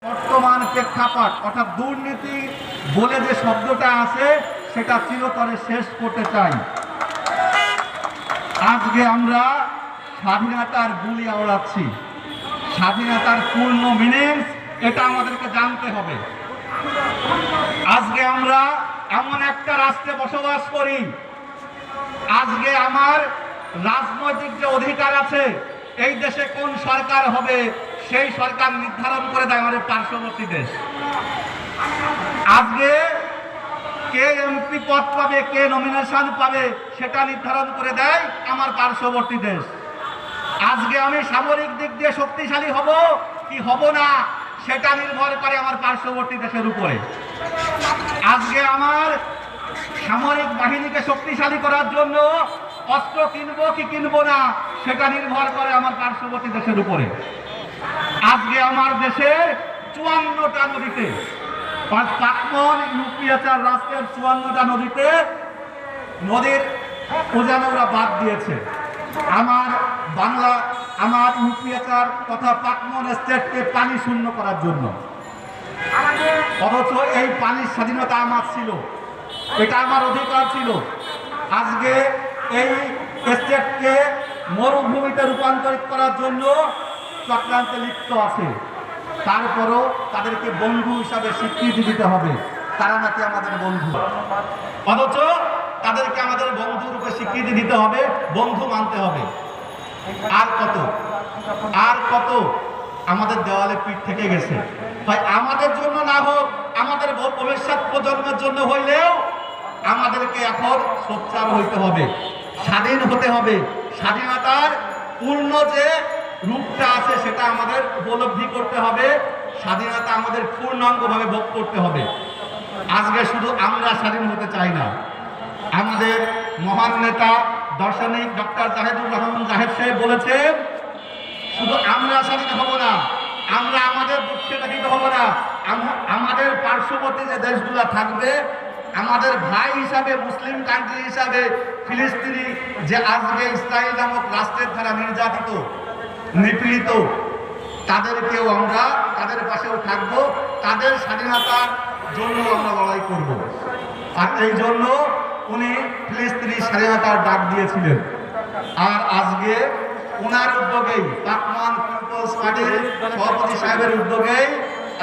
বর্তমান প্রেক্ষাপট অর্থাৎ দুর্নীতি বলে যে শব্দটা আছে সেটা চিরতরে শেষ করতে চাই। আজকে আমরা স্বাধীনতার বুলি আওড়াচ্ছি, স্বাধীনতার পূর্ণ মিনিংস এটা আমাদেরকে জানতে হবে। আজকে আমরা এমন একটা রাষ্ট্রে বসবাস করি, আজকে আমার রাজনৈতিক যে অধিকার আছে, এই দেশে কোন সরকার হবে সেই সরকার নির্ধারণ করে দেয় আমাদের পার্শ্ববর্তী দেশ। আজকে কে এমপি পদ পাবে, কে নমিনেশন পাবে সেটা নির্ধারণ করে দেয় আমার পার্শ্ববর্তী দেশ। আজকে আমি সামরিক দিক দিয়ে শক্তিশালী হব কি হব না সেটা নির্ভর করে আমার পার্শ্ববর্তী দেশের উপরে। আজকে আমার সামরিক বাহিনীকে শক্তিশালী করার জন্য অস্ত্র কিনবো কি কিনবো না সেটা নির্ভর করে আমার পার্শ্ববর্তী দেশের উপরে। আজকে আমার দেশের 54টা নদীতে, প্রাক্তন ইউপিএচার রাষ্ট্রের 54টা নদীতে নদীর উজান ওরা বাদ দিয়েছে আমার ইউপিএচার তথা প্রাক্তন স্টেটকে পানি শূন্য করার জন্য। অথচ এই পানির স্বাধীনতা আমার ছিল, এটা আমার অধিকার ছিল। আজকে এই স্টেটকে মরুভূমিতে রূপান্তরিত করার জন্য চক্রান্তে লিপ্ত আছে। তারপরও তাদেরকে বন্ধু হিসাবে স্বীকৃতি দিতে হবে, তারা নাকি আমাদের বন্ধু। অথচ তাদেরকে আমাদের বন্ধু রূপে স্বীকৃতি দিতে হবে, বন্ধু মানতে হবে। আর কত আমাদের দেওয়ালে পিঠ থেকে গেছে। হয় আমাদের জন্য না হোক, আমাদের ভবিষ্যৎ প্রজন্মের জন্য হইলেও আমাদেরকে এখন সোচ্চার হইতে হবে, স্বাধীন হতে হবে। স্বাধীনতার পূর্ণ যে রূপটা আছে সেটা আমাদের উপলব্ধি করতে হবে, স্বাধীনতা আমাদের পূর্ণাঙ্গভাবে ভোগ করতে হবে। আজকে শুধু আমরা স্বাধীন হতে চাই না, আমাদের মহান নেতা দার্শনিক ডক্টর জাহেদুর রহমান জাহেদ সাহেব বলেছেন, শুধু আমরা স্বাধীন হব না, আমরা আমাদের দুঃখে ব্যথিত হব না, আমাদের পার্শ্ববর্তী যে দেশগুলো থাকবে, আমাদের ভাই হিসাবে, মুসলিম কান্ট্রি হিসাবে ফিলিস্তিনি যে আজকে ইসরায়েল নামক রাষ্ট্রের দ্বারা নির্যাতিত, নিপীড়িত, তাদেরকেও আমরা তাদের পাশেও থাকবো, তাদের স্বাধীনতার জন্য আমরা লড়াই করব। আর এই জন্য উনি ফিলিস্তিনি স্বাধীনতার ডাক দিয়েছিলেন। আর আজকে ওনার উদ্যোগেই, পাকমান পিপলস পার্টির সভাপতি সাহেবের উদ্যোগেই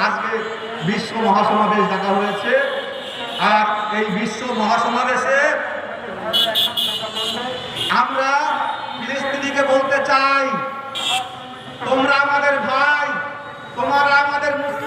আজকে বিশ্ব মহাসমাবেশ ডাকা হয়েছে। আর এই বিশ্ব মহাসমাবেশে আমরা ফিলিস্তিনিকে বলতে চাই, তোমরা আমাদের ভাই, তোমরা আমাদের মুসলিম